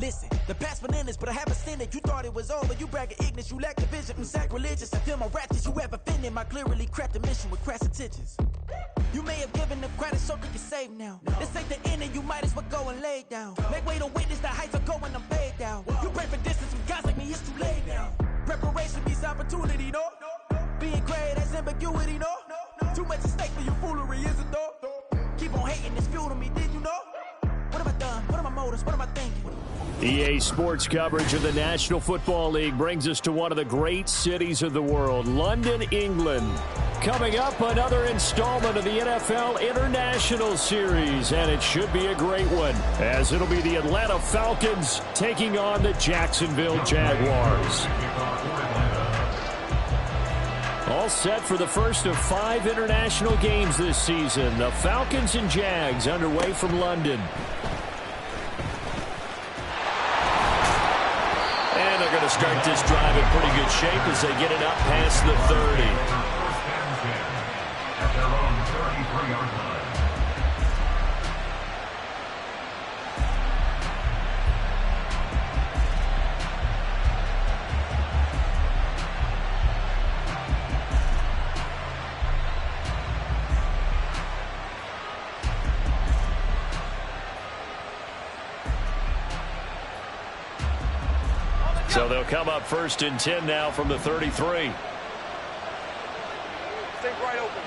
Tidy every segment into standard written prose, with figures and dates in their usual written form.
Listen, the past bananas, but I haven't seen it. You thought it was over, you bragging ignorance, you lack the vision. Sacrilegious, I feel my wrath. Did you ever offended? My clearly crafted mission with crass intentions. You may have given them credit so they can save now. This ain't the end and you might as well go and lay down. Make way to witness the heights are going, I'm paid down. You pray for distance from guys like me, it's too late now. Preparation means opportunity, no? Being great has ambiguity, no? Too much at stake for your foolery, is it though? Keep on hating, it's fuel to me, did you know? What have I done? What are my motives? What am I thinking? EA Sports coverage of the National Football League brings us to one of the great cities of the world, London, England. Coming up, another installment of the NFL International Series, and it should be a great one, as it'll be the Atlanta Falcons taking on the Jacksonville Jaguars. All set for the first of 5 international games this season. The Falcons and Jags underway from London. And they're going to start this drive in pretty good shape as they get it up past the 30. At their own 33-yard line. So they'll come up first and 10 now from the 33. Stay right open.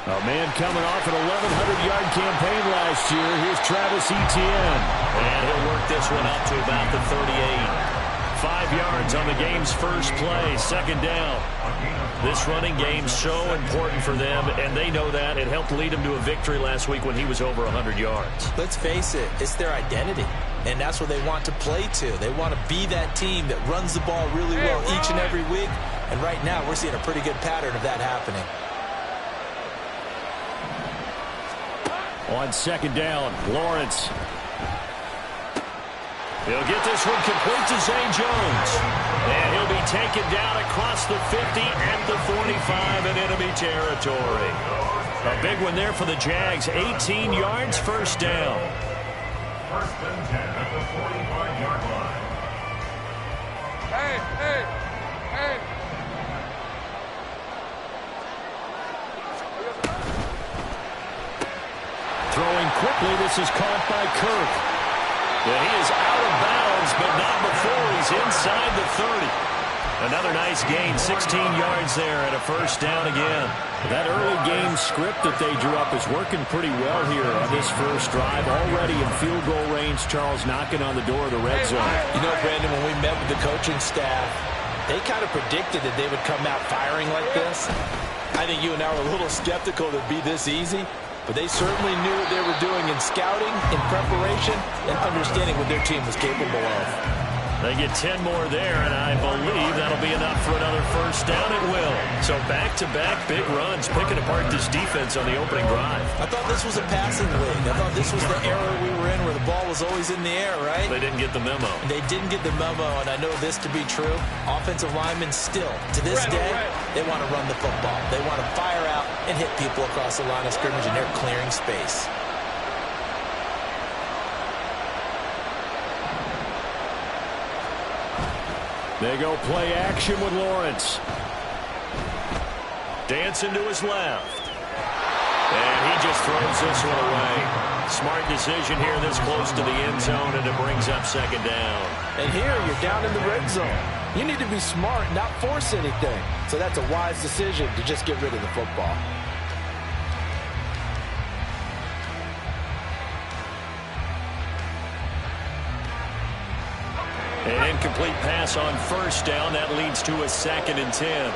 A man coming off an 1,100-yard campaign last year. Here's Travis Etienne. And he'll work this one up to about the 38. 5 yards on the game's first play, second down. This running game's so important for them, and they know that. It helped lead them to a victory last week when he was over 100 yards. Let's face it, it's their identity, and that's what they want to play to. They want to be that team that runs the ball really well each and every week, and right now we're seeing a pretty good pattern of that happening. On second down, Lawrence. He'll get this one complete to Zay Jones. And he'll be taken down across the 50 at the 45 in enemy territory. A big one there for the Jags. 18 yards, first down. First and 10 at the 45-yard line. Hey. Throwing quickly, this is caught by Kirk. Yeah, he is out of bounds, but not before he's inside the 30. Another nice gain, 16 yards there and a first down again. That early game script that they drew up is working pretty well here on this first drive. Already in field goal range, Charles knocking on the door of the red zone. You know, Brandon, when we met with the coaching staff, they kind of predicted that they would come out firing like this. I think you and I were a little skeptical that it'd be this easy. But they certainly knew what they were doing in scouting, in preparation, and understanding what their team was capable of. They get 10 more there, and I believe that'll be enough for another first down. It will. So back-to-back big runs, picking apart this defense on the opening drive. I thought this was a passing league. I thought this was the era we were in where the ball was always in the air, right? They didn't get the memo. They didn't get the memo, and I know this to be true. Offensive linemen still, to this day, they want to run the football. They want to fire out and hit people across the line of scrimmage, and they're clearing space. They go play action with Lawrence. Dancing to his left. And he just throws this one away. Smart decision here this close to the end zone, and it brings up second down. And here you're down in the red zone. You need to be smart, not force anything. So that's a wise decision to just get rid of the football. An incomplete pass on first down. That leads to a 2nd and 10.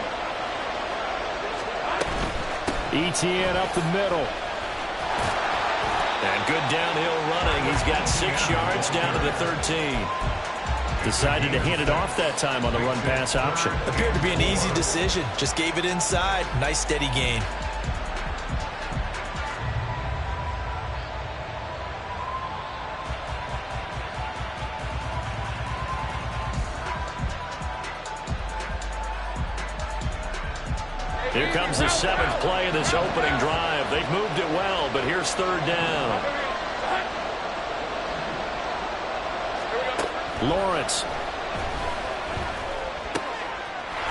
Etienne up the middle. And good downhill running. He's got 6 yards down to the 13. Decided to hand it off that time on the run-pass option. Appeared to be an easy decision. Just gave it inside. Nice steady gain. Here comes the 7th play of this opening drive. They've moved it well, but here's third down. Lawrence.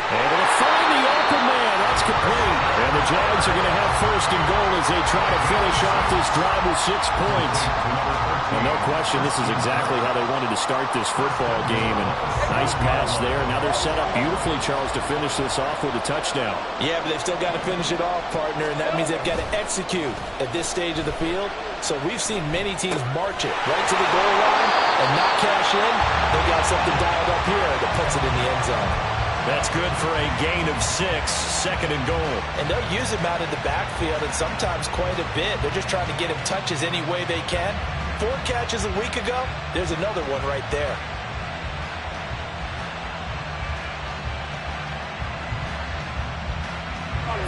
Able to find the open man. That's complete. And the Jags are going to have first and goal as they try to finish off this drive with 6 points. And no question, this is exactly how they wanted to start this football game. And nice pass there. Now they're set up beautifully, Charles, to finish this off with a touchdown. Yeah, but they've still got to finish it off, partner, and that means they've got to execute at this stage of the field. So we've seen many teams march it right to the goal line and not cash in. They've got something dialed up here that puts it in the end zone. That's good for a gain of 6, second and goal. And they'll use him out in the backfield, and sometimes quite a bit. They're just trying to get him touches any way they can. 4 catches a week ago. There's another one right there.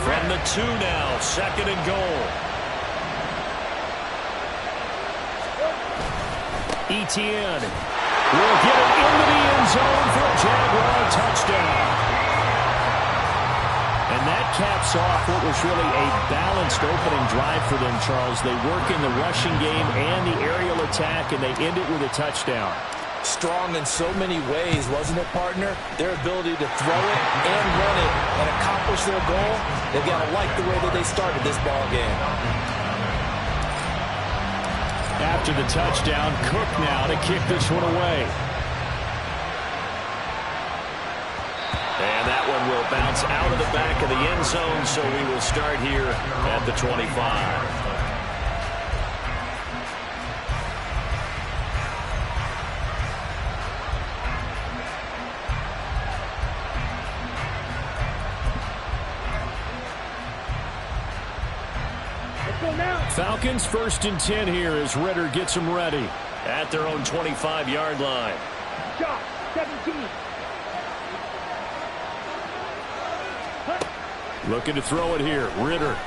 From the 2 now, second and goal. Etienne will get it into the end zone for a Jaguar touchdown. And that caps off what was really a balanced opening drive for them, Charles. They work in the rushing game and the aerial attack, and they end it with a touchdown. Strong in so many ways, wasn't it, partner? Their ability to throw it and run it and accomplish their goal, they've got to like the way that they started this ball game. After the touchdown, Cook now to kick this one away. And that one will bounce out of the back of the end zone, so we will start here at the 25. Falcons first and 10 here as Ritter gets them ready at their own 25-yard line. Shot, 17. Looking to throw it here. Ritter.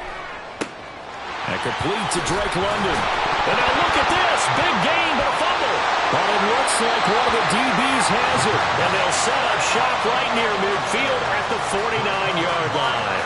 And complete to Drake London. And now look at this. Big gain, but a fumble. But it looks like one of the DBs has it. And they'll set up shop right near midfield at the 49-yard line.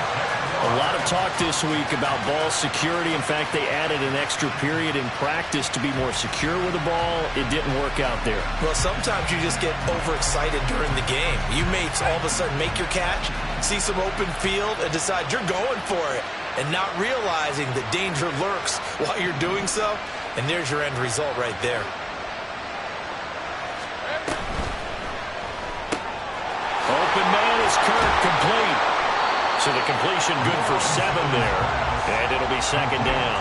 A lot of talk this week about ball security. In fact, they added an extra period in practice to be more secure with the ball. It didn't work out there. Well, sometimes you just get overexcited during the game. You may all of a sudden make your catch, see some open field, and decide you're going for it, and not realizing that danger lurks while you're doing so. And there's your end result right there. Open man is Kirk, complete. So the completion good for 7 there, and it'll be second down.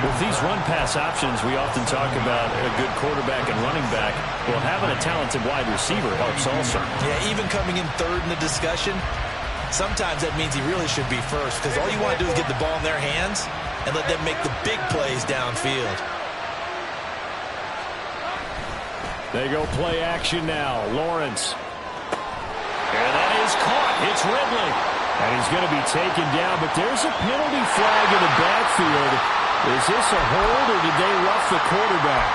With these run-pass options, we often talk about a good quarterback and running back. Well, having a talented wide receiver helps also. Yeah, even coming in third in the discussion, sometimes that means he really should be first, because all you want to do is get the ball in their hands and let them make the big plays downfield. They go play action now. Lawrence. And that is caught. It's Ridley. And he's going to be taken down, but there's a penalty flag in the backfield. Is this a hold, or did they rough the quarterback?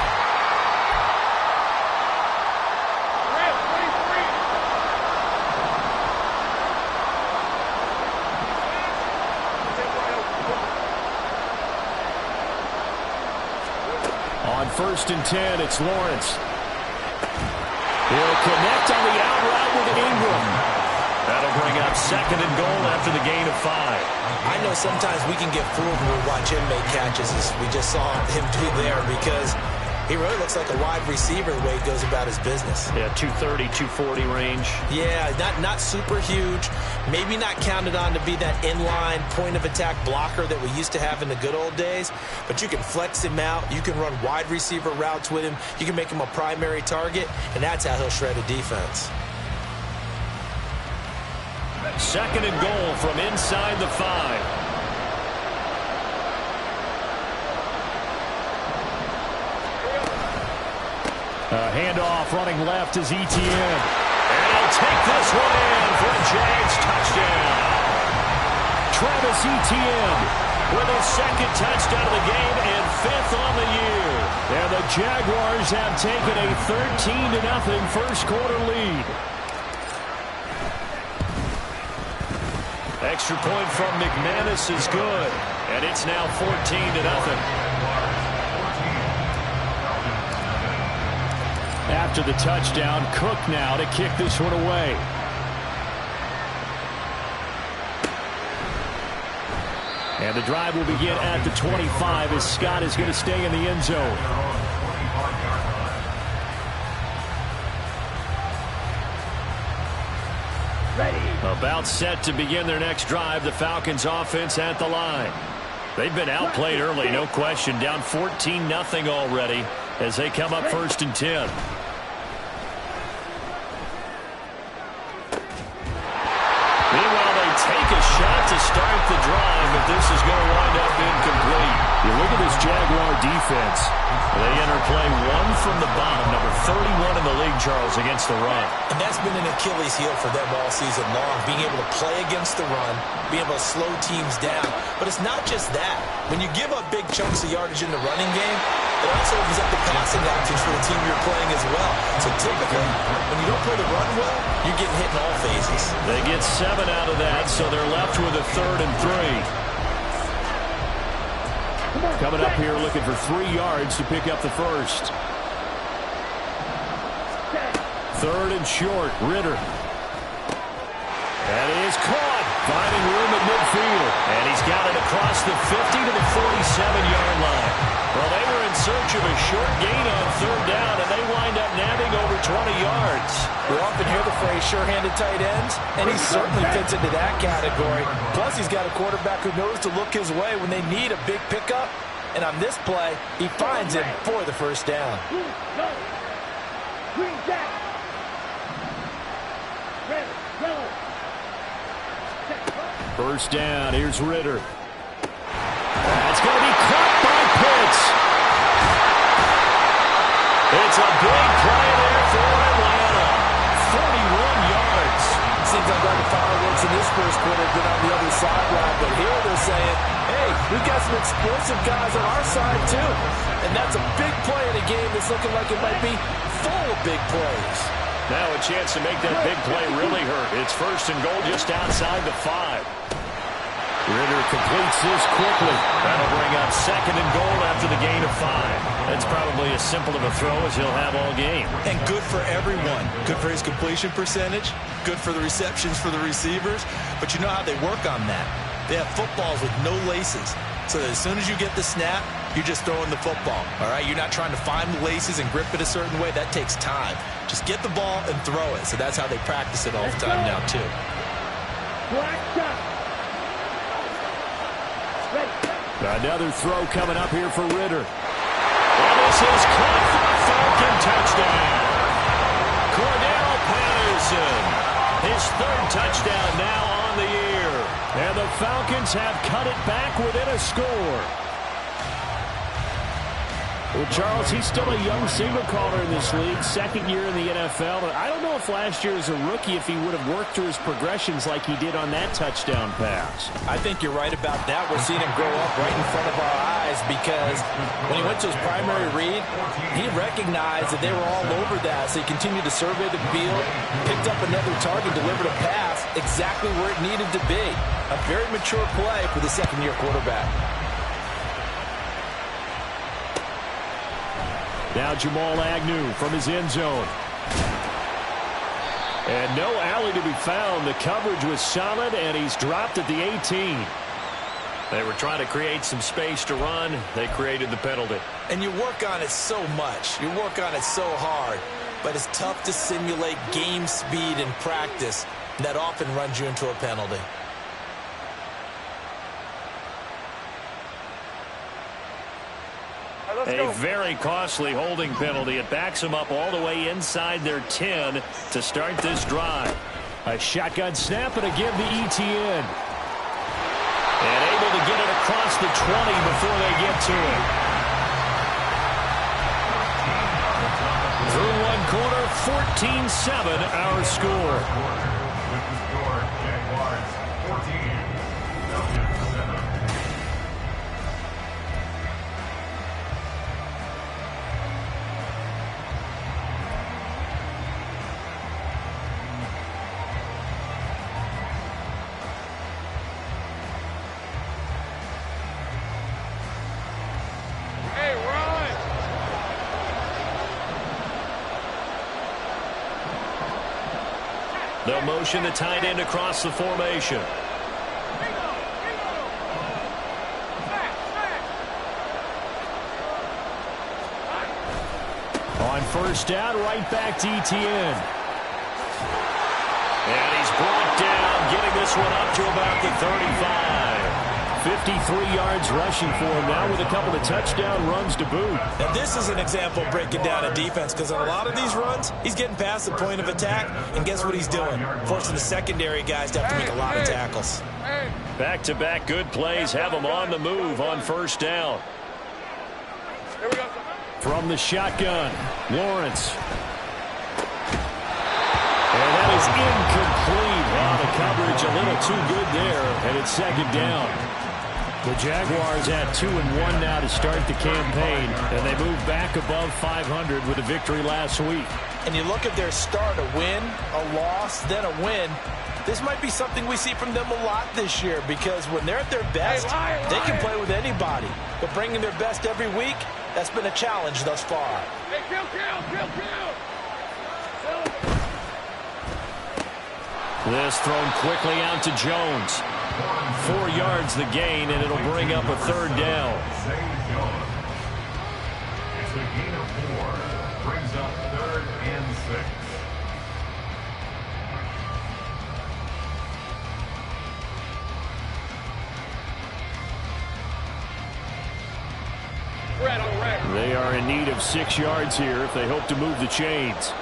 On first and 10, it's Lawrence. He'll connect on the out route with Ingram. That'll bring up second and goal after the gain of 5. I know sometimes we can get fooled when we watch him make catches, as we just saw him do there, because he really looks like a wide receiver the way he goes about his business. Yeah, 230, 240 range. Yeah, not super huge. Maybe not counted on to be that inline point-of-attack blocker that we used to have in the good old days, but you can flex him out. You can run wide receiver routes with him. You can make him a primary target, and that's how he'll shred a defense. Second and goal from inside the 5. Handoff running left is Etienne. And he'll take this one in for a Jags touchdown. Travis Etienne with his second touchdown of the game and 5th on the year. And the Jaguars have taken a 13-0 first quarter lead. Extra point from McManus is good, and it's now 14-0. After the touchdown, Cook now to kick this one away. And the drive will begin at the 25 as Scott is going to stay in the end zone. About set to begin their next drive, the Falcons offense at the line. They've been outplayed early, no question. Down 14-0 already as they come up 1st and 10. Meanwhile, they take a shot to start the drive, but this is going to wind up incomplete. You look at this Jaguar defense. They enter play 1 from the bottom, number 31 in the league, Charles, against the run. And that's been an Achilles heel for them all season long, being able to play against the run, being able to slow teams down. But it's not just that. When you give up big chunks of yardage in the running game, it also opens up the passing options for the team you're playing as well. So typically, when you don't play the run well, you're getting hit in all phases. They get 7 out of that, so they're left with a 3rd and 3. Coming up here looking for 3 yards to pick up the first. 3rd and short, Ritter. And he is caught, finding room at midfield. And he's got it across the 50 to the 47-yard line. Well, they were in search of a short gain on 3rd down, and they wind up nabbing over 20 yards. We often hear the phrase sure-handed tight ends, and he certainly fits into that category. Plus, he's got a quarterback who knows to look his way when they need a big pickup. And on this play, he finds him for the 1st down. First down, here's Ritter. That's going to be caught by Pitts. It's a big play there for Atlanta. 41 yards. Seems like all the fireworks in this first quarter have been on the other sideline, but here they're saying, hey, we've got some explosive guys on our side too. And that's a big play in a game that's looking like it might be full of big plays. Now a chance to make that big play really hurt. It's 1st and goal just outside the 5. Ritter completes this quickly. That'll bring up 2nd and goal after the gain of 5. That's probably as simple of a throw as he'll have all game. And good for everyone. Good for his completion percentage. Good for the receptions for the receivers. But you know how they work on that. They have footballs with no laces. So that as soon as you get the snap, you're just throwing the football. All right? You're not trying to find the laces and grip it a certain way. That takes time. Just get the ball and throw it. So that's how they practice it all the time now, too. Another throw coming up here for Ritter. And this is caught for a Falcon touchdown. Cordell Patterson, his 3rd touchdown now on the year. And the Falcons have cut it back within a score. Well, Charles, he's still a young signal caller in this league, 2nd year in the NFL. But I don't know if last year as a rookie, if he would have worked through his progressions like he did on that touchdown pass. I think you're right about that. We're seeing him grow up right in front of our eyes because when he went to his primary read, he recognized that they were all over that. So he continued to survey the field, picked up another target, delivered a pass exactly where it needed to be. A very mature play for the 2nd-year quarterback. Now Jamal Agnew from his end zone. And no alley to be found. The coverage was solid, and he's dropped at the 18. They were trying to create some space to run. They created the penalty. And you work on it so much. You work on it so hard. But it's tough to simulate game speed in practice. That often runs you into a penalty. A very costly holding penalty. It backs them up all the way inside their 10 to start this drive. A shotgun snap and a give to Etienne. And able to get it across the 20 before they get to it. Through one quarter, 14-7 our score. Jaguars 14, Falcons 7. They'll motion the tight end across the formation. On first down, right back to Etienne. And he's brought down, getting this one up to about the 35. 53 yards rushing for him now with a couple of touchdown runs to boot. And this is an example of breaking down a defense, because on a lot of these runs, he's getting past the point of attack, and guess what he's doing? Forcing the secondary guys to have to make a lot of tackles. Back-to-back good plays have him on the move on first down. Here we go. From the shotgun, Lawrence. And that is incomplete. Wow, the coverage a little too good there, and it's second down. The Jaguars at 2-1 now to start the campaign, and they move back above 500 with a victory last week. And you look at their start, a win, a loss, then a win. This might be something we see from them a lot this year, because when they're at their best, they can play with anybody. But bringing their best every week, that's been a challenge thus far. Hey, kill. This thrown quickly out to Jones. 4 yards the gain, and it'll bring up a third down. It's a gain of 4. Brings up 3rd and 6. They are in need of 6 yards here if they hope to move the chains.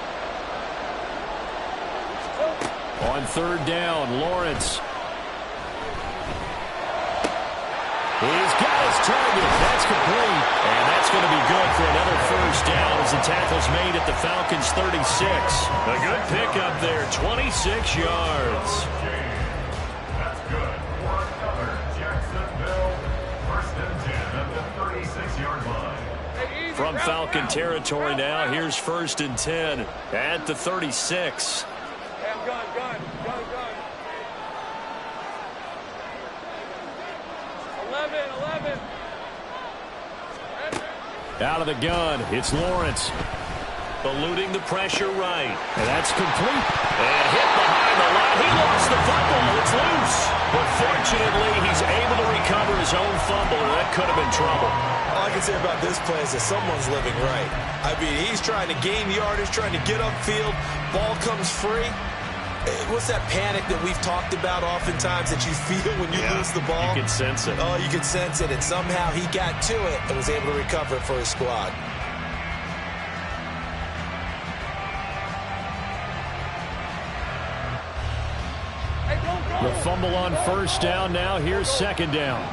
On third down, Lawrence. He's got his target. That's complete. And that's going to be good for another first down as the tackle's made at the Falcons' 36. A good pickup there, 26 yards. That's good for another Jacksonville 1st and 10 at the 36-yard line. From Falcon territory now, here's 1st and 10 at the 36. Gun. Out of the gun, it's Lawrence. Eluding the pressure right. And that's complete. And hit behind the line. He lost the football. It's loose. But fortunately, he's able to recover his own fumble, or that could have been trouble. All I can say about this play is that someone's living right. I mean, he's trying to gain yardage, trying to get upfield. Ball comes free. What's that panic that we've talked about oftentimes that you feel when you lose the ball? You can sense it. Oh, you can sense it. And somehow he got to it and was able to recover it for his squad. The fumble on first down now. Here's second down.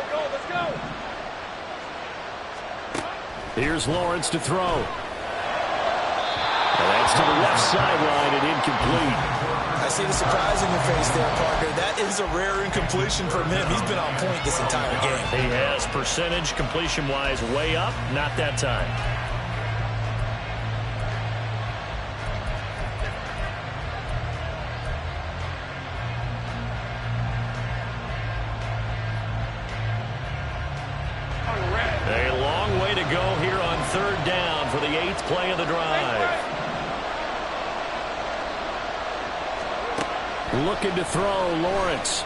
Let's go. Here's Lawrence to throw. And that's to the left sideline and incomplete. I see the surprise in your face there, Parker. That is a rare incompletion from him. He's been on point this entire game. He has percentage completion-wise way up. Not that time. A long way to go here on third down for the 8th play of the drive. Looking to throw, Lawrence.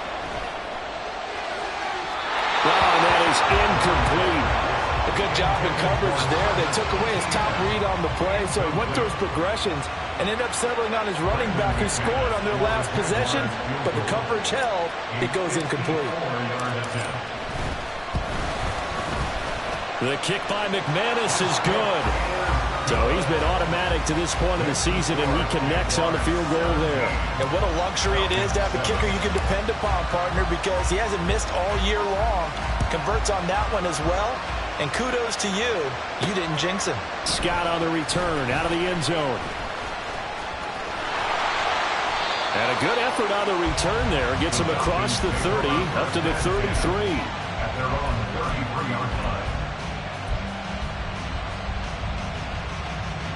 Oh, that is incomplete. A good job in coverage there. They took away his top read on the play, so he went through his progressions and ended up settling on his running back who scored on their last possession, but the coverage held. It goes incomplete. The kick by McManus is good. So he's been automatic to this point of the season, and he connects on the field goal there. And what a luxury it is to have a kicker you can depend upon, partner, because he hasn't missed all year long. Converts on that one as well. And kudos to you. You didn't jinx him. Scott on the return out of the end zone. And a good effort on the return there. Gets him across the 30, up to the 33. At their own 33-yard line.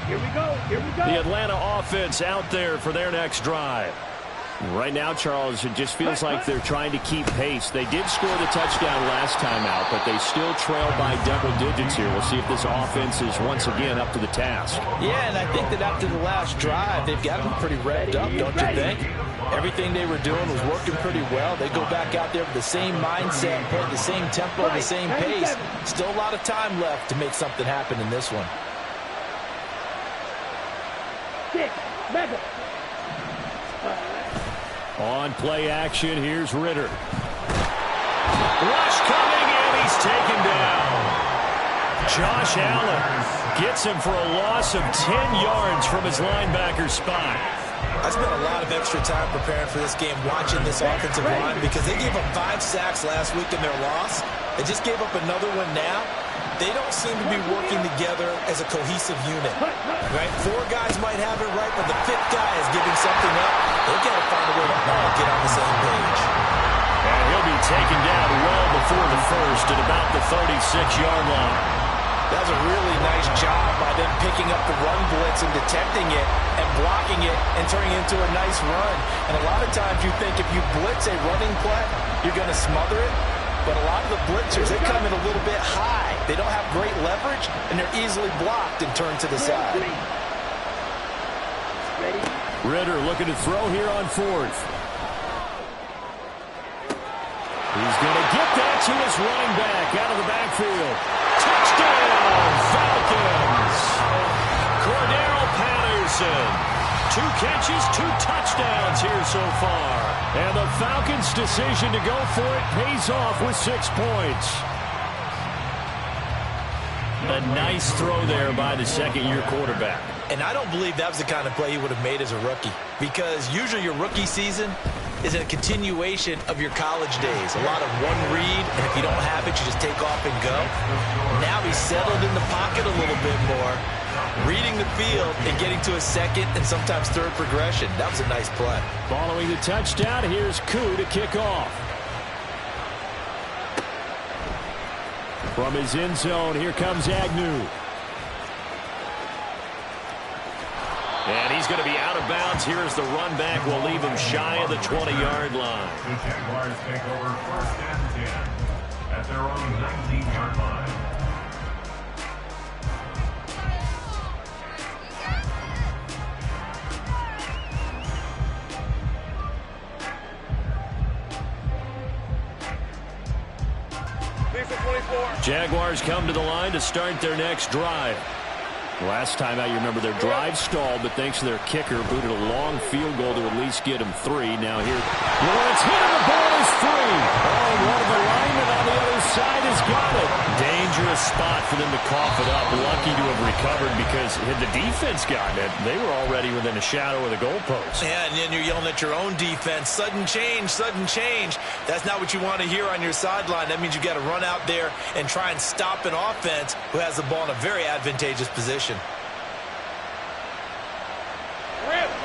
Here we go. The Atlanta offense out there for their next drive. Right now, Charles, it just feels like they're trying to keep pace. They did score the touchdown last time out, but they still trail by double digits here. We'll see if this offense is once again up to the task. Yeah, and I think that after the last drive, they've got them pretty revved up, don't you think? Everything they were doing was working pretty well. They go back out there with the same mindset, play the same tempo, the same pace. Still a lot of time left to make something happen in this one. On play action, here's Ritter. Rush coming, and he's taken down. Josh Allen gets him for a loss of 10 yards from his linebacker spot. I spent a lot of extra time preparing for this game watching this offensive line because they gave up 5 sacks last week in their loss. They just gave up another one now. They don't seem to be working together as a cohesive unit. Right? 4 guys might have it right, but the 5th guy is giving something up. They've got to find a way to all get on the same page. And he'll be taken down well before the first at about the 36-yard line. That was a really nice job by them picking up the run blitz and detecting it and blocking it and turning it into a nice run. And a lot of times you think if you blitz a running play, you're going to smother it. But a lot of the blitzers, they come in a little bit high. They don't have great leverage, and they're easily blocked and turned to the side. Ritter looking to throw here on 4th. He's going to get that to his running back out of the backfield. Touchdown, Falcons! Cordero Patterson. 2 catches, 2 touchdowns here so far. And the Falcons' decision to go for it pays off with 6 points. A nice throw there by the second-year quarterback. And I don't believe that was the kind of play he would have made as a rookie. Because usually your rookie season is a continuation of your college days. A lot of one read, and if you don't have it, you just take off and go. Now he's settled in the pocket a little bit more, reading the field and getting to a second and sometimes third progression. That was a nice play. Following the touchdown, here's Koo to kick off. From his end zone, here comes Agnew. And he's going to be out of bounds. Here as the run back will leave him shy of the 20-yard line. The Jaguars take over 1st and 10 at their own 19-yard line. Jaguars come to the line to start their next drive. Last time out, you remember their drive stalled, but thanks to their kicker, booted a long field goal to at least get him 3. Now here, Lawrence hit and the ball is free. Oh, one of the linemen on the other side has got it. Dangerous spot for them to cough it up. Lucky to have recovered because had the defense gotten it, they were already within a shadow of the goalpost. Yeah, and then you're yelling at your own defense. Sudden change, sudden change. That's not what you want to hear on your sideline. That means you got to run out there and try and stop an offense who has the ball in a very advantageous position.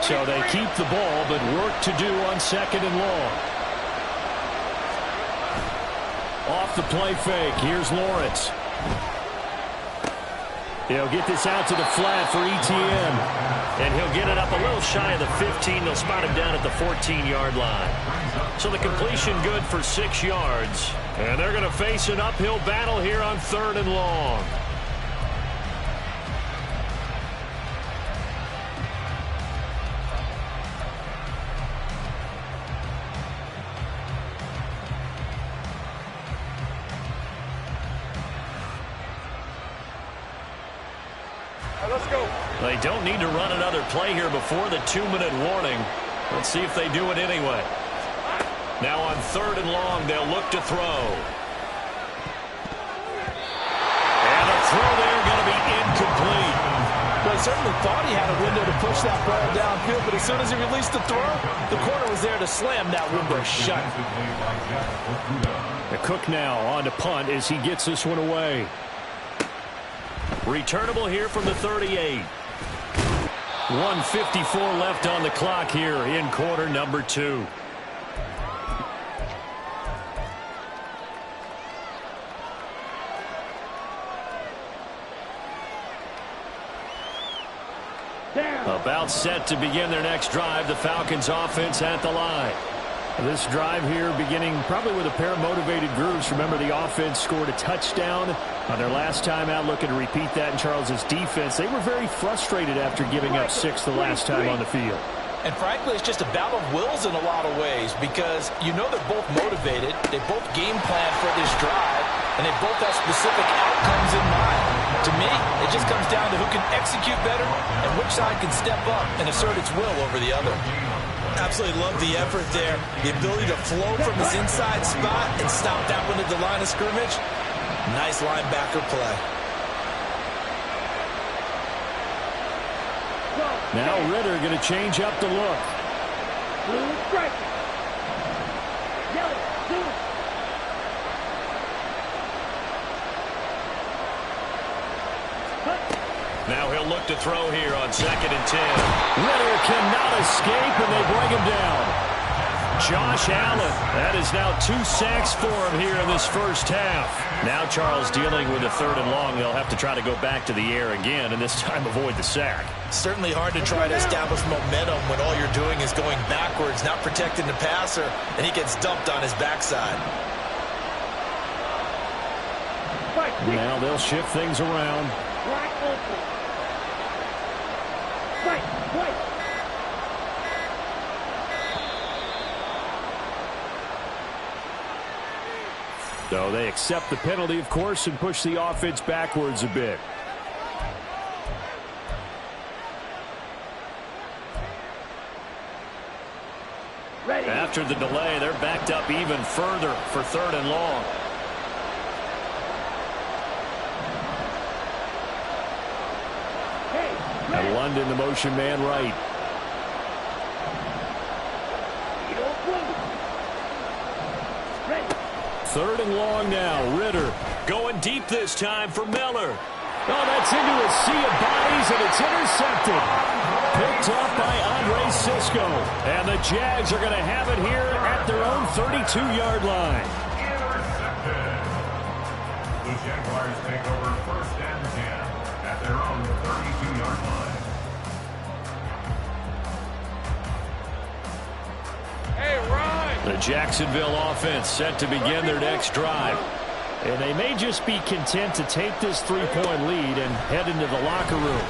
So they keep the ball, but work to do on 2nd and long. Off the play fake. Here's Lawrence. He'll get this out to the flat for Etienne. And he'll get it up a little shy of the 15. They'll spot him down at the 14-yard line. So the completion good for 6 yards. And they're going to face an uphill battle here on 3rd and long. Let's go. They don't need to run another play here before the 2-minute warning. Let's see if they do it anyway. Now on 3rd and long, they'll look to throw. And a throw there going to be incomplete. Well, he certainly thought he had a window to push that ball downfield, but as soon as he released the throw, the corner was there to slam that window shut. Cook now on to punt as he gets this one away. Returnable here from the 38. 1:54 left on the clock here in quarter number 2. Down. About set to begin their next drive. The Falcons offense at the line. This drive here beginning probably with a pair of motivated groups. Remember, the offense scored a touchdown on their last time out, looking to repeat that in Charles's defense. They were very frustrated after giving up 6 the last time on the field. And frankly, it's just a battle of wills in a lot of ways because you know they're both motivated, they both game plan for this drive, and they both have specific outcomes in mind. To me, it just comes down to who can execute better and which side can step up and assert its will over the other. Absolutely love the effort there. The ability to flow from his inside spot and stop that one at the line of scrimmage. Nice linebacker play. Now Ritter going to change up the look. Blue strike. Yellow, blue. Now he'll look to throw here on 2nd and 10. Ritter cannot escape, and they bring him down. Josh Allen, that is now 2 sacks for him here in this first half. Now Charles dealing with a 3rd and long. They'll have to try to go back to the air again, and this time avoid the sack. Certainly hard to try to establish momentum when all you're doing is going backwards, not protecting the passer, and he gets dumped on his backside. Now they'll shift things around. So they accept the penalty, of course, and push the offense backwards a bit. Ready. After the delay, they're backed up even further for 3rd and long. And London, the motion man right. 3rd and long now. Ritter going deep this time for Miller. Oh, that's into a sea of bodies, and it's intercepted. Picked up by Andre Cisco. And the Jags are going to have it here at their own 32-yard line. Intercepted. The Jaguars take over 1st and 10 at their own 32-yard line. Hey, Ryan. The Jacksonville offense set to begin their next drive. And they may just be content to take this 3-point lead and head into the locker room.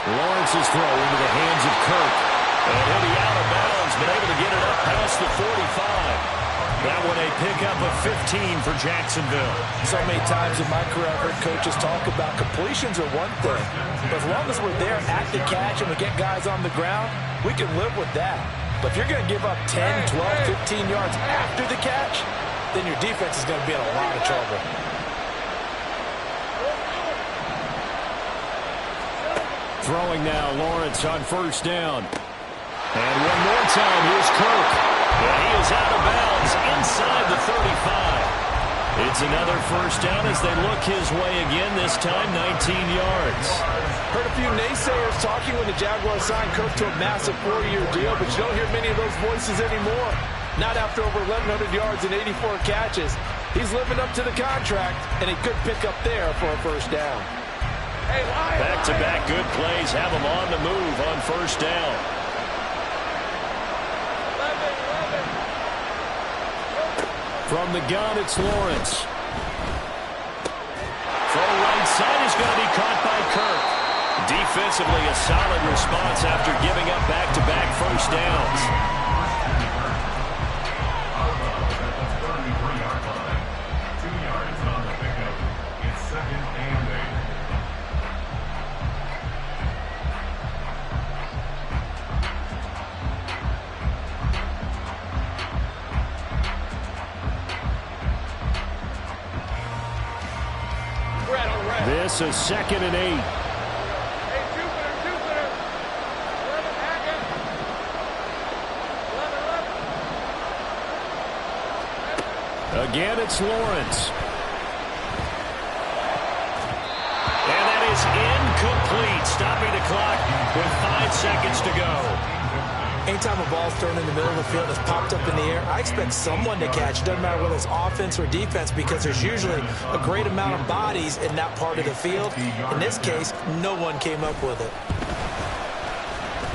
Lawrence's throw into the hands of Kirk. And he'll be out of bounds, but able to get it up past the 45. That one a pickup of 15 for Jacksonville. So many times in my career, I've heard coaches talk about completions are one thing. But as long as we're there at the catch and we get guys on the ground, we can live with that. But if you're going to give up 10, 12, 15 yards after the catch, then your defense is going to be in a lot of trouble. Throwing now, Lawrence on 1st down. And one more time, here's Kirk. And he is out of bounds inside the 35. It's another 1st down as they look his way again, this time 19 yards. Heard a few naysayers talking when the Jaguars signed Kirk to a massive 4-year deal, but you don't hear many of those voices anymore. Not after over 1,100 yards and 84 catches. He's living up to the contract, and he could pick up there for a 1st down. Back-to-back good plays have him on the move on 1st down. From the gun, it's Lawrence. Throw right side is going to be caught by Kirk. Defensively, a solid response after giving up back-to-back 1st downs. This is 2nd and 8. Hey, Jupiter. 11 Hackett. 11. Again, it's Lawrence. And that is incomplete, stopping the clock with 5 seconds to go. Anytime a ball's thrown in the middle of the field that's popped up in the air, I expect someone to catch. It doesn't matter whether it's offense or defense because there's usually a great amount of bodies in that part of the field. In this case, no one came up with it.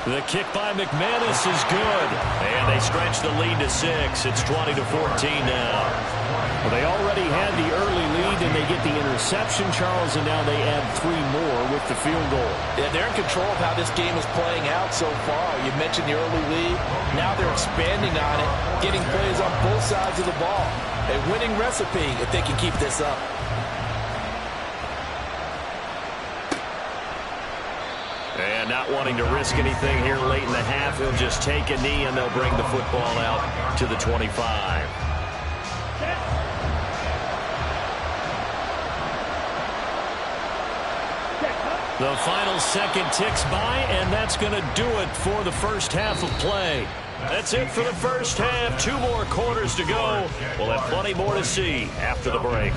The kick by McManus is good. And they stretch the lead to 6. It's 20-14 now. Well, they already had the early lead, and they get the interception, Charles, and now they add 3 more with the field goal. Yeah, they're in control of how this game is playing out so far. You mentioned the early lead. Now they're expanding on it, getting plays on both sides of the ball. A winning recipe if they can keep this up. And not wanting to risk anything here late in the half, he'll just take a knee, and they'll bring the football out to the 25. The final second ticks by, and that's going to do it for the first half of play. That's it for the first half. 2 more quarters to go. We'll have plenty more to see after the break.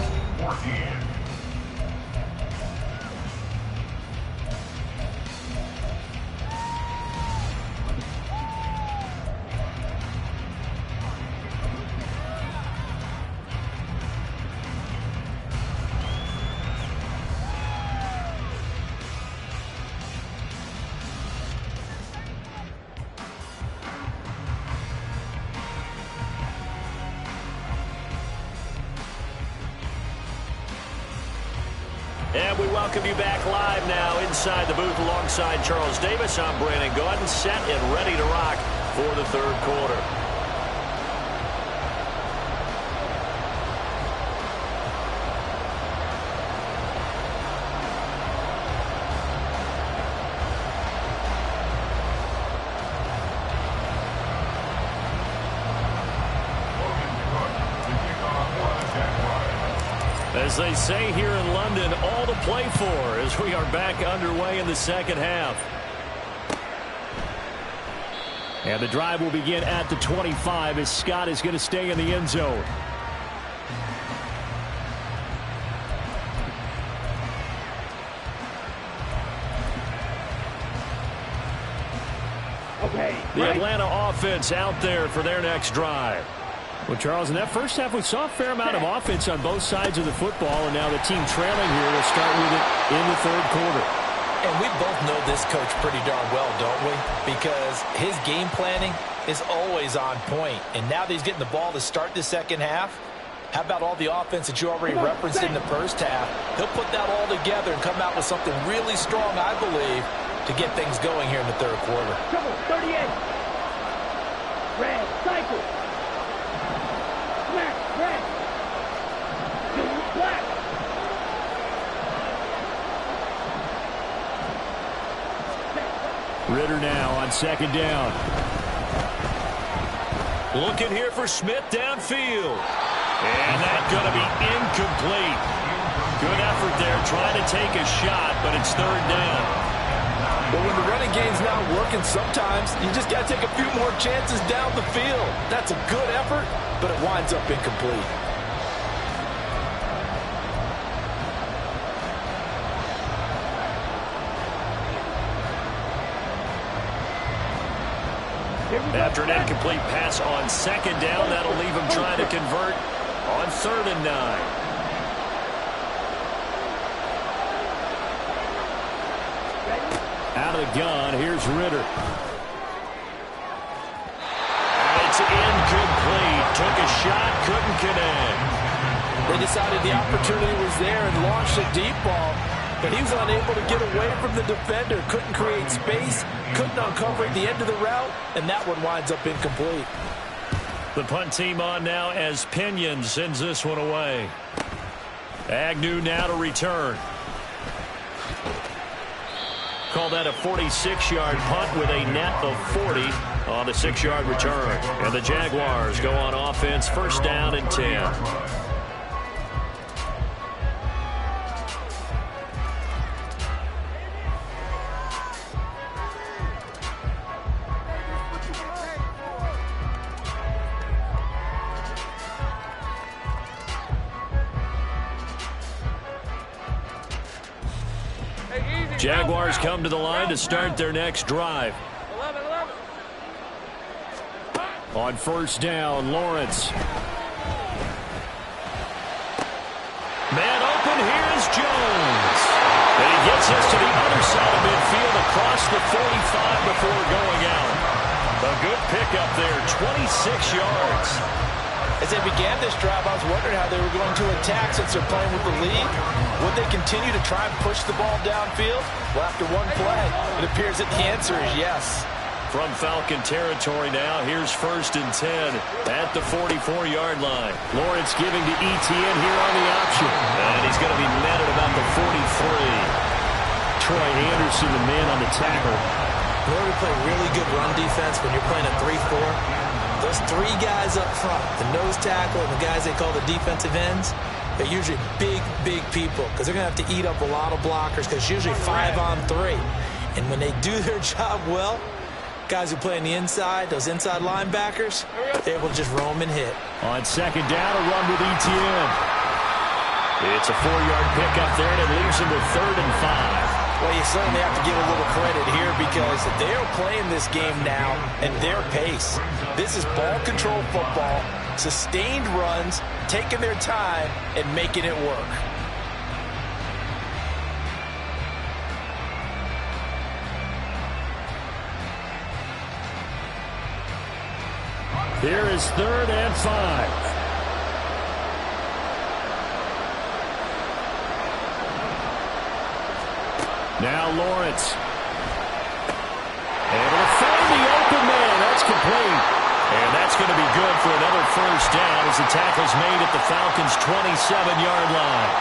And we welcome you back live now inside the booth alongside Charles Davis. I'm Brandon Gaudin, set and ready to rock for the third quarter. As they say here in London, all to play for as we are back underway in the second half. And the drive will begin at the 25 as Scott is going to stay in the end zone. The Atlanta offense out there for their next drive. Well, Charles, in that first half, we saw a fair amount of offense on both sides of the football, and now the team trailing here will start with it in the third quarter. And we both know this coach pretty darn well, don't we? Because his game planning is always on point. And now that he's getting the ball to start the second half, how about all the offense that you already referenced in the first half? He'll put that all together and come out with something really strong, I believe, to get things going here in the third quarter. Trouble, 38. Red, cycle. Black, red. Black. Ritter now on second down. Looking here for Smith downfield. And that's going to be incomplete. Good effort there trying to take a shot, but it's third down. But when the running game's not working, sometimes you just got to take a few more chances down the field. That's a good effort, but it winds up incomplete. After an incomplete pass on second down, that'll leave him trying to convert on 3rd and 9. Out of the gun, here's Ritter. It's incomplete. Took a shot, couldn't connect. They decided the opportunity was there and launched a deep ball, but he was unable to get away from the defender. Couldn't create space, couldn't uncover at the end of the route, and that one winds up incomplete. The punt team on now as Pinion sends this one away. Agnew now to return. Call that a 46-yard punt with a net of 40 on the 6-yard return. And the Jaguars go on offense, first down and 10. Jaguars come to the line to start their next drive. 11. On first down, Lawrence. Man open, here's Jones. And he gets us to the other side of midfield. field across the 45 before going out. A good pickup there, 26 yards. As they began this drive, I was wondering how they were going to attack since they're playing with the lead. Would they continue to try and push the ball downfield? Well, after one play, it appears that the answer is yes. From Falcon territory now, here's 1st and 10 at the 44-yard line. Lawrence giving to Etienne here on the option. And he's going to be met at about the 43. Troy Anderson, the man on the tackle. In order to play really good run defense when you're playing a 3-4, those 3 guys up front, the nose tackle and the guys they call the defensive ends, they're usually big, big people because they're going to have to eat up a lot of blockers because it's usually 5 on 3. And when they do their job well, guys who play on the inside, those inside linebackers, they're able to just roam and hit. On 2nd down, a run with Etienne. It's a 4-yard pickup there, and it leaves him with 3rd and 5. Well, you certainly have to give a little credit here because they're playing this game now at their pace. This is ball control football, sustained runs, taking their time, and making it work. Here is 3rd and 5. Now Lawrence. Able to find the open man. That's complete. And that's going to be good for another 1st down as the tackle's made at the Falcons' 27-yard line.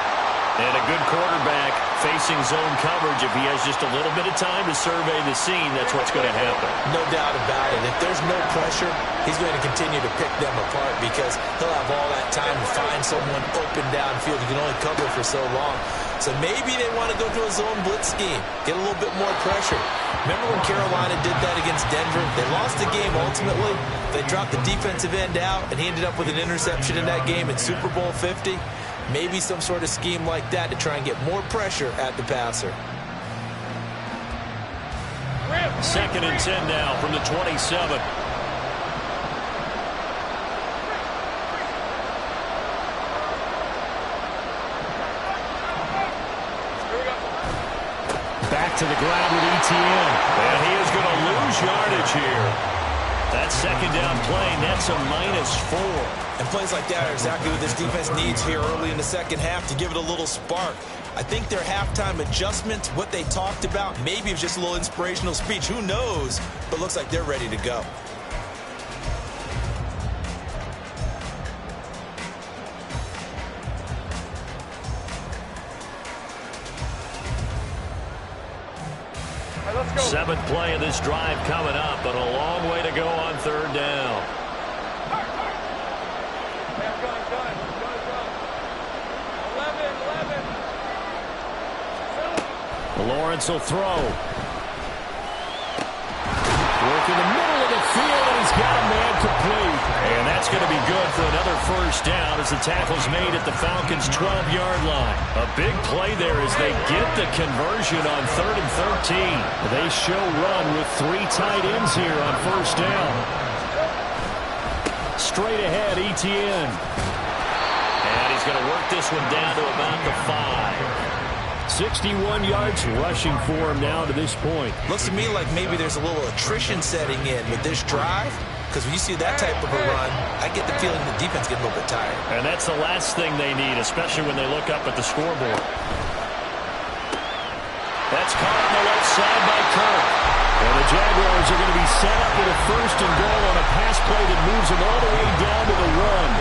And a good quarterback facing zone coverage. If he has just a little bit of time to survey the scene, that's what's going to happen. No doubt about it. If there's no pressure, he's going to continue to pick them apart because he'll have all that time to find someone open downfield. You can only cover for so long. So maybe they want to go to a zone blitz scheme, get a little bit more pressure. Remember when Carolina did that against Denver? They lost the game ultimately. They dropped the defensive end out, and he ended up with an interception in that game in Super Bowl 50. Maybe some sort of scheme like that to try and get more pressure at the passer. 2nd and 10 now from the 27. Back to the ground with Etienne. And he is going to lose yardage here. That 2nd down play, that's a -4. And plays like that are exactly what this defense needs here early in the 2nd half to give it a little spark. I think their halftime adjustment, what they talked about, maybe it was just a little inspirational speech. Who knows? But looks like they're ready to go. Let's go. 7th play of this drive coming up, but a long way to go on 3rd down. Gun. 11. Lawrence will throw. Work in the middle of the field, and he's got a man complete. And that's going to be good for another 1st down as the tackle's made at the Falcons' 12-yard line. A big play there as they get the conversion on 3rd and 13. They show run with 3 tight ends here on 1st down. Straight ahead, Etienne. And he's going to work this one down to about the 5. 61 yards rushing for him now to this point. Looks to me like maybe there's a little attrition setting in with this drive. Because when you see that type of a run, I get the feeling the defense getting a little bit tired. And that's the last thing they need, especially when they look up at the scoreboard. That's caught on the left side by Kirk. And the Jaguars are going to be set up with a 1st and goal on a pass play that moves them all the way down to the 1.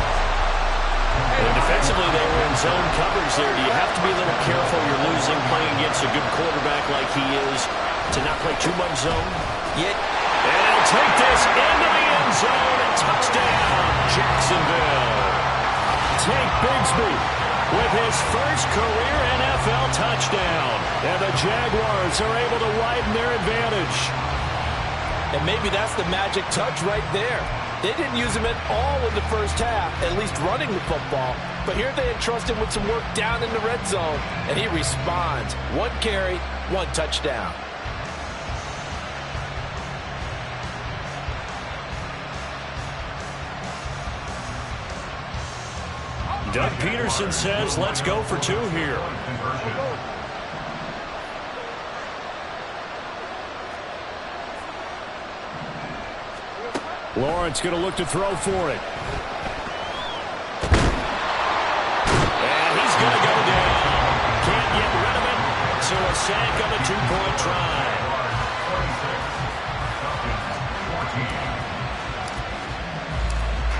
And defensively, they were in zone coverage there. Do you have to be a little careful? You're losing playing against a good quarterback like he is to not play too much zone? Yeah. And he'll take this into the end zone and touchdown, Jacksonville. Tank Bigsby with his first career NFL touchdown. And the Jaguars are able to widen their advantage. And maybe that's the magic touch right there. They didn't use him at all in the 1st half, at least running the football. But here they entrust him with some work down in the red zone, and he responds. 1 carry, 1 touchdown. Doug Peterson says, let's go for 2 here. Lawrence going to look to throw for it. And he's going to go down. Can't get rid of it. So a sack on the 2-point try.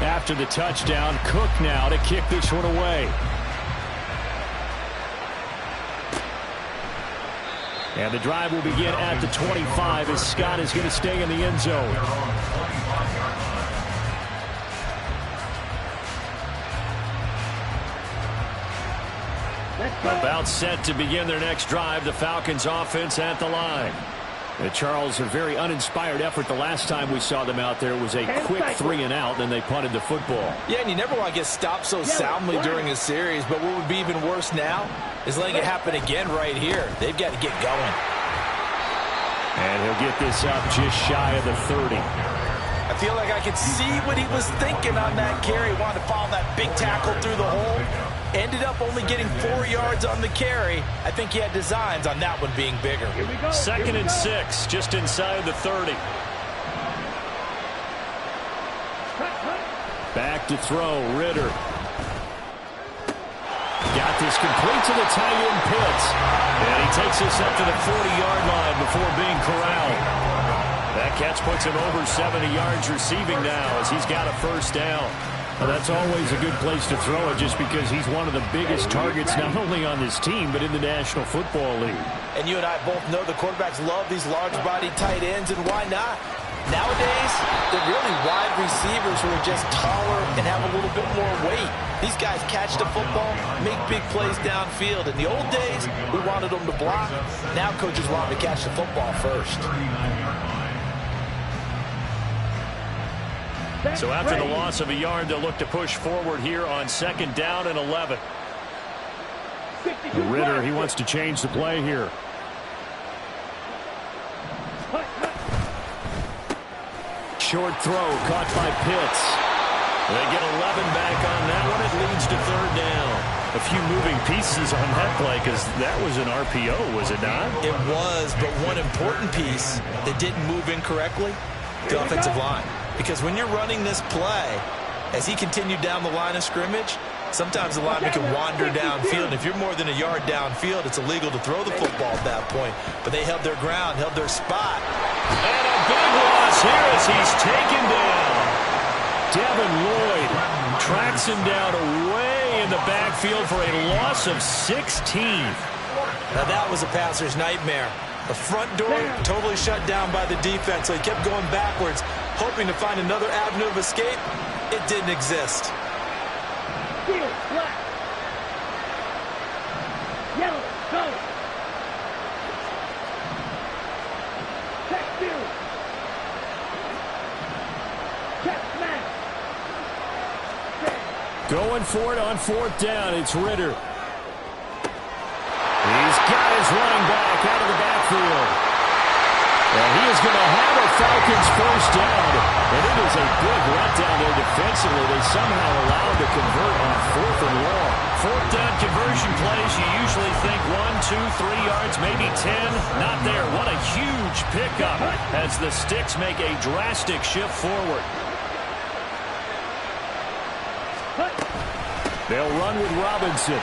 After the touchdown, Cook now to kick this one away. And the drive will begin at the 25 as Scott is going to stay in the end zone. About set to begin their next drive, the Falcons offense at the line. Charles, a very uninspired effort the last time we saw them out there. It was a quick 3-and-out, then they punted the football. Yeah, and you never want to get stopped so soundly during a series, but what would be even worse now is letting it happen again right here. They've got to get going. And he'll get this up just shy of the 30. I feel like I could see what he was thinking on that carry. Wanted to follow that big tackle through the hole. Ended up only getting 4 yards on the carry. I think he had designs on that one being bigger. 2nd and 6, just inside the 30. Back to throw, Ritter. Got this complete to the tight end Pitts. And he takes this up to the 40-yard line before being corralled. That catch puts him over 70 yards receiving now as he's got a first down. Well, that's always a good place to throw it just because he's one of the biggest targets not only on this team but in the National Football League. And you and I both know the quarterbacks love these large-bodied tight ends, and why not? Nowadays, they're really wide receivers who are just taller and have a little bit more weight. These guys catch the football, make big plays downfield. In the old days, we wanted them to block. Now coaches want them to catch the football first. So after the loss of a yard, they'll look to push forward here on 2nd down and 11. Ritter, he wants to change the play here. Short throw caught by Pitts. They get 11 back on that one. It leads to 3rd down. A few moving pieces on that play because that was an RPO, was it not? It was, but one important piece that didn't move incorrectly, the offensive line. Because when you're running this play, as he continued down the line of scrimmage, sometimes the lineman can wander downfield. And if you're more than a yard downfield, it's illegal to throw the football at that point. But they held their ground, held their spot. And a big loss here as he's taken down. Devin Lloyd tracks him down away in the backfield for a loss of 16. Now that was a passer's nightmare. The front door totally shut down by the defense, so he kept going backwards, hoping to find another avenue of escape. It didn't exist. Field, black. Yellow, go. Check field. Check smash. Going for it on 4th down. It's Ritter. He's got his running back out of the backfield. And he is going to have a Falcons first down. And it is a big letdown there defensively. They somehow allowed to convert on 4th and long. 4th down conversion plays, you usually think 1, 2, 3 yards, maybe 10. Not there. What a huge pickup as the Sticks make a drastic shift forward. They'll run with Robinson.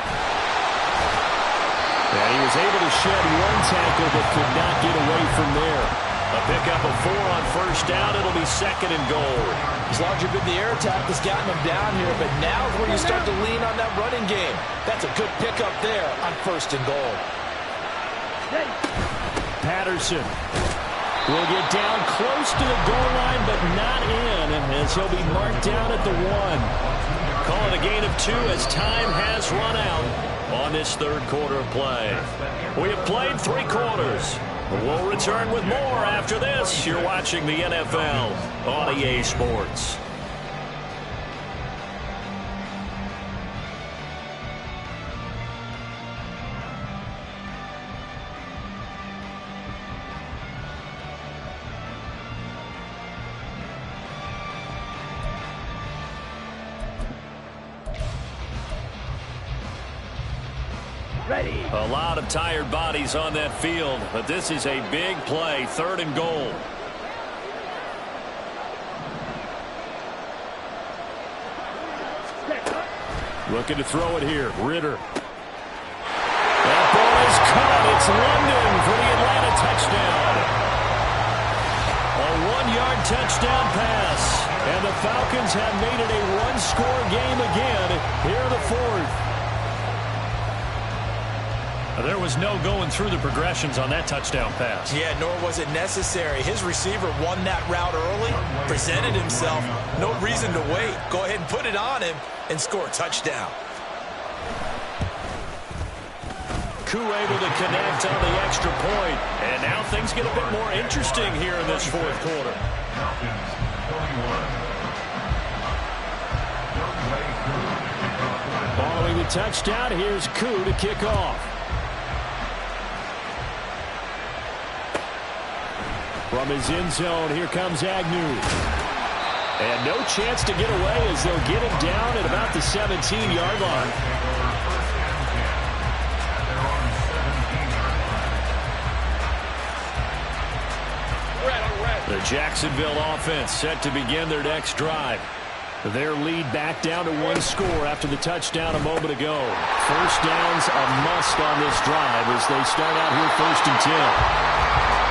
And he was able to shed one tackle but could not get away from there. A pickup of 4 on first down. It'll be 2nd and goal. It's largely been the air attack that's gotten them down here, but now is where you start to lean on that running game. That's a good pickup there on 1st and goal. Patterson will get down close to the goal line, but not in, as he'll be marked down at the 1. Call it a gain of 2 as time has run out on this 3rd quarter of play. We have played 3 quarters. We'll return with more after this. You're watching the NFL on EA Sports. Ready. A lot of tired bodies on that field, but this is a big play, 3rd and goal. Looking to throw it here. Ritter. That ball is caught. It's London for the Atlanta touchdown. A 1-yard touchdown pass. And the Falcons have made it a one-score game again here in the fourth. There was no going through the progressions on that touchdown pass. Yeah, nor was it necessary. His receiver won that route early, presented himself. No reason to wait. Go ahead and put it on him and score a touchdown. Koo able to connect on the extra point. And now things get a bit more interesting here in this fourth quarter. Following the touchdown, here's Koo to kick off. From his end zone, here comes Agnew. And no chance to get away as they'll get him down at about the 17-yard line. The Jacksonville offense set to begin their next drive. Their lead back down to one score after the touchdown a moment ago. First down's a must on this drive as they start out here 1st and 10.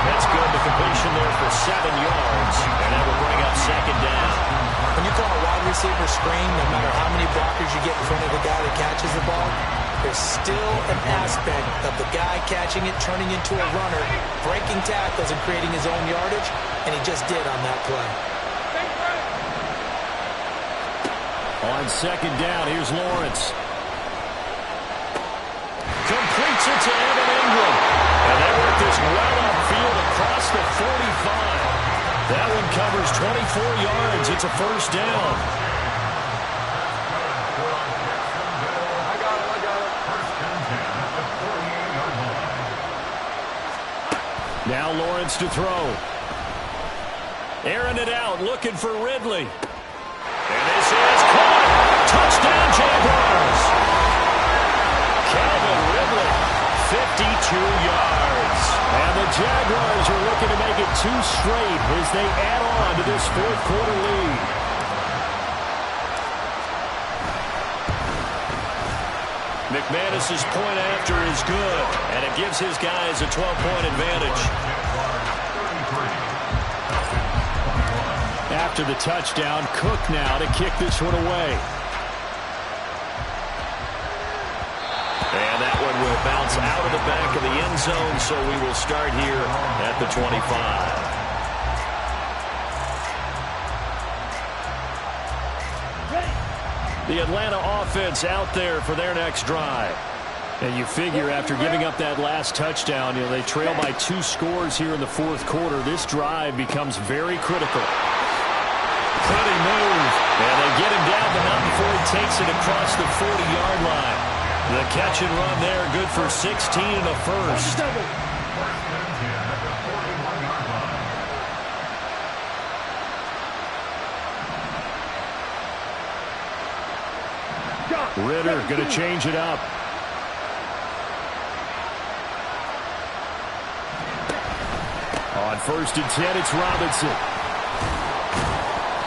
That's good. The completion there for 7 yards. And that will bring up 2nd down. When you call a wide receiver screen, no matter how many blockers you get in front of the guy that catches the ball, there's still an aspect of the guy catching it, turning into a runner, breaking tackles and creating his own yardage, and he just did on that play. On 2nd down, here's Lawrence. Completes it to Evan Engram. And they work this well upfield across the 45. That one covers 24 yards. It's a 1st down. I got it. First and 10 at the 48-yard line. Now Lawrence to throw. Airing it out, looking for Ridley. And this is caught. Touchdown, Jaguars. Calvin Ridley, 52 yards. And the Jaguars are looking to make it 2 straight as they add on to this fourth quarter lead. McManus's point after is good, and it gives his guys a 12-point advantage. After the touchdown, Cook now to kick this one away. And that one will bounce out of the back of the end zone, so we will start here at the 25. The Atlanta offense out there for their next drive. And you figure after giving up that last touchdown, they trail by 2 scores here in the fourth quarter. This drive becomes very critical. Pretty move. And they get him down, but not before he takes it across the 40-yard line. The catch and run there, good for 16 and a first. Ritter going to change it up. On 1st and 10, it's Robinson.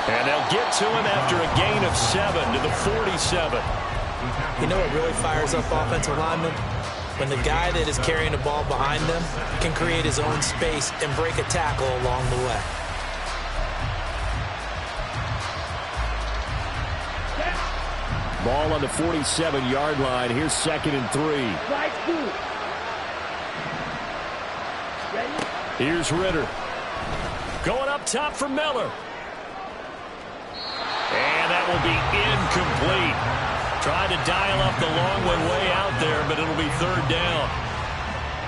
And they'll get to him after a gain of 7 to the 47. You know what really fires up offensive linemen? When the guy that is carrying the ball behind them can create his own space and break a tackle along the way. Ball on the 47-yard line. Here's 2nd and 3. Right through. Ready? Here's Ritter. Going up top for Miller. And that will be incomplete. Tried to dial up the long one way out there, but it'll be 3rd down.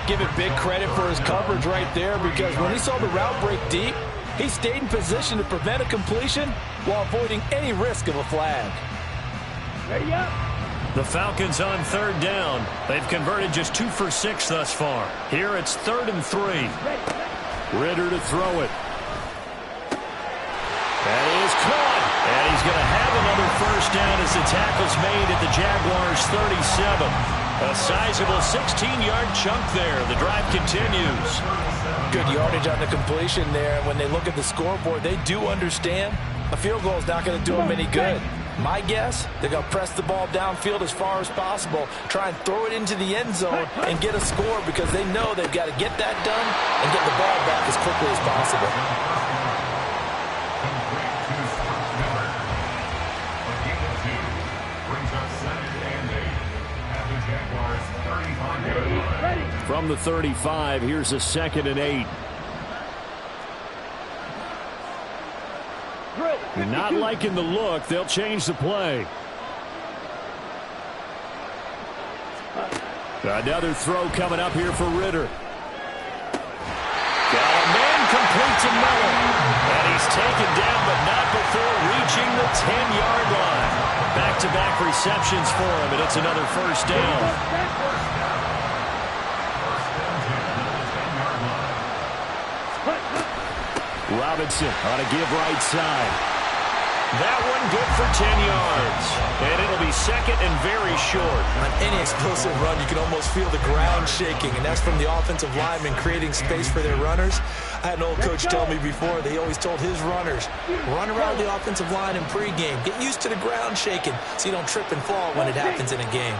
Give it big credit for his coverage right there, because when he saw the route break deep, he stayed in position to prevent a completion while avoiding any risk of a flag. Ready up. The Falcons on 3rd down. They've converted just 2 for 6 thus far. Here it's 3rd and 3. Ritter to throw it. That is caught. And he's going to have another 1st down as the tackle's made at the Jaguars' 37. A sizable 16-yard chunk there. The drive continues. Good yardage on the completion there. When they look at the scoreboard, they do understand a field goal is not going to do them any good. My guess, they're going to press the ball downfield as far as possible, try and throw it into the end zone and get a score because they know they've got to get that done and get the ball back as quickly as possible. From the 35, here's a 2nd and 8. Not liking the look. They'll change the play. Another throw coming up here for Ritter. Got a man complete to Miller. And he's taken down, but not before reaching the 10-yard line. Back-to-back receptions for him, and it's another first down. Robinson on a give right side. That one good for 10 yards. And it'll be 2nd and very short. On any explosive run, you can almost feel the ground shaking, and that's from the offensive linemen creating space for their runners. I had an old coach tell me before, they always told his runners, run around the offensive line in pregame. Get used to the ground shaking so you don't trip and fall when it happens in a game.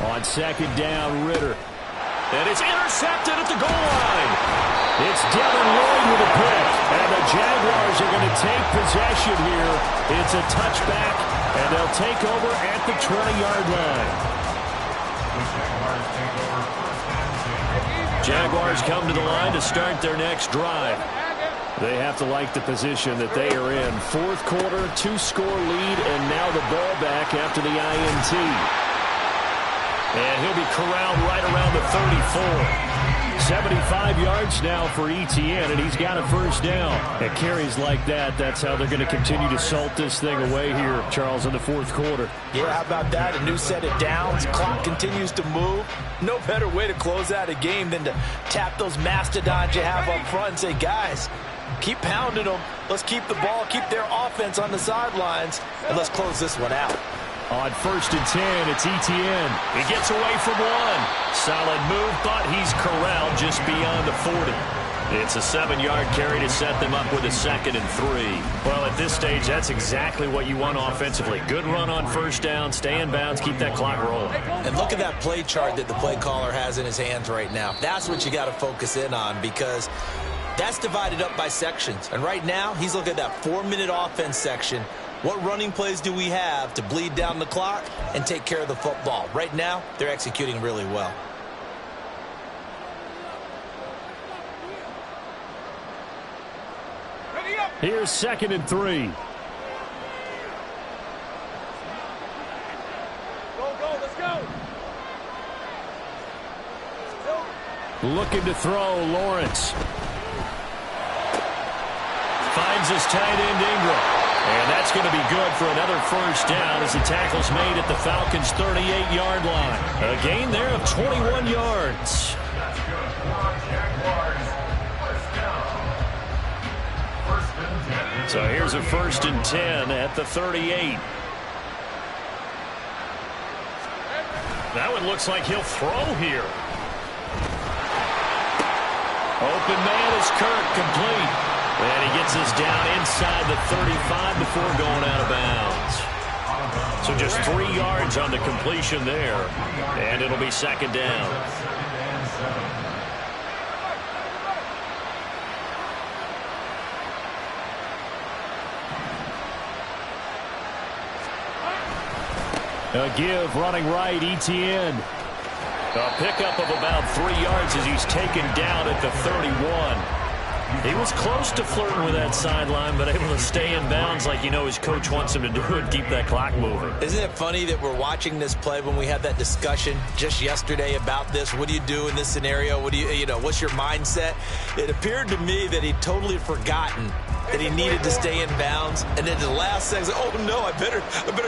On 2nd down, Ritter. And it's intercepted at the goal line. It's Devin Lloyd with a pick. And the Jaguars are going to take possession here. It's a touchback, and they'll take over at the 20-yard line. Jaguars come to the line to start their next drive. They have to like the position that they are in. 4th quarter, 2-score lead, and now the ball back after the INT. And he'll be corralled right around the 34. 75 yards now for Etienne, and he's got a first down. At carries like that, that's how they're going to continue to salt this thing away here, Charles, in the 4th quarter. Yeah, how about that? A new set of downs. Clock continues to move. No better way to close out a game than to tap those mastodons you have up front and say, guys, keep pounding them. Let's keep the ball, keep their offense on the sidelines, and let's close this one out. On 1st and 10, it's Etienne. He gets away from one. Solid move, but he's corralled just beyond the 40. It's a 7-yard carry to set them up with a 2nd and 3. Well, at this stage, that's exactly what you want offensively. Good run on first down, stay in bounds, keep that clock rolling. And look at that play chart that the play caller has in his hands right now. That's what you got to focus in on because that's divided up by sections. And right now, he's looking at that 4-minute offense section. What running plays do we have to bleed down the clock and take care of the football? Right now, they're executing really well. Here's 2nd and 3. Go, let's go. Looking to throw, Lawrence. Finds his tight end, Ingram. And that's going to be good for another first down as the tackle's made at the Falcons' 38-yard line. A gain there of 21 yards. So here's a 1st and 10 at the 38. That one looks like he'll throw here. Open man is Kirk, complete. And he gets us down inside the 35 before going out of bounds. So just 3 yards on the completion there. And it'll be 2nd down. A give running right, Etienne. A pickup of about 3 yards as he's taken down at the 31. He was close to flirting with that sideline, but able to stay in bounds like you know his coach wants him to do and keep that clock moving. Isn't it funny that we're watching this play when we had that discussion just yesterday about this? What do you do in this scenario? What do you know, what's your mindset? It appeared to me that he'd totally forgotten that he needed to stay in bounds, and then the last second, oh no, I better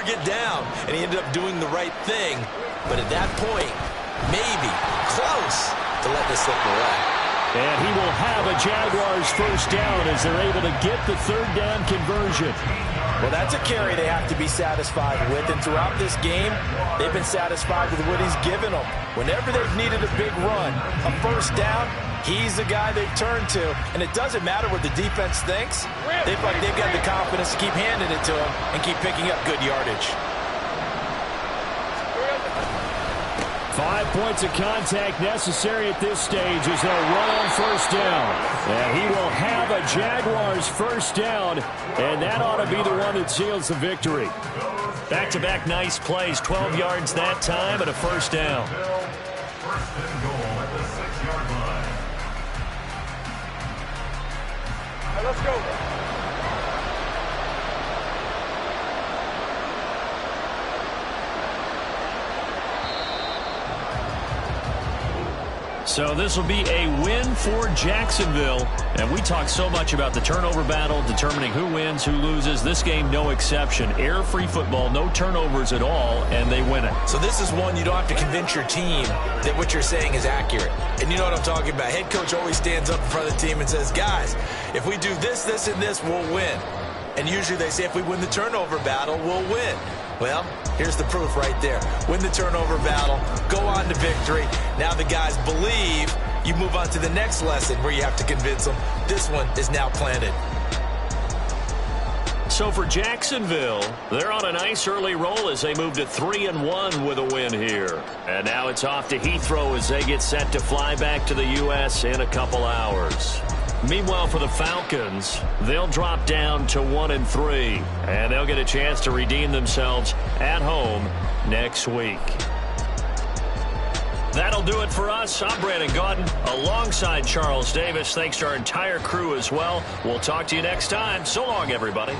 get down. And he ended up doing the right thing. But at that point, maybe close to let this slip away. And he will have a Jaguars first down as they're able to get the third down conversion. Well, that's a carry they have to be satisfied with. And throughout this game, they've been satisfied with what he's given them. Whenever they've needed a big run, a first down, he's the guy they've turned to. And it doesn't matter what the defense thinks. They've got the confidence to keep handing it to him and keep picking up good yardage. 5 points of contact necessary at this stage as they'll run on first down. And he will have a Jaguars first down, and that ought to be the one that seals the victory. Back-to-back nice plays, 12 yards that time and a first down. First and goal at the 6-yard line. Let's go. So this will be a win for Jacksonville. And we talk so much about the turnover battle, determining who wins, who loses. This game, no exception. Error-free football, no turnovers at all, and they win it. So this is one you don't have to convince your team that what you're saying is accurate. And you know what I'm talking about. Head coach always stands up in front of the team and says, guys, if we do this, this, and this, we'll win. And usually they say if we win the turnover battle, we'll win. Well, here's the proof right there. Win the turnover battle, go on to victory. Now the guys believe. You move on to the next lesson where you have to convince them. This one is now planted. So for Jacksonville, they're on a nice early roll as they move to 3-1 with a win here. And now it's off to Heathrow as they get set to fly back to the U.S. in a couple hours. Meanwhile, for the Falcons, they'll drop down to 1-3, and they'll get a chance to redeem themselves at home next week. That'll do it for us. I'm Brandon Gaudin alongside Charles Davis. Thanks to our entire crew as well. We'll talk to you next time. So long, everybody.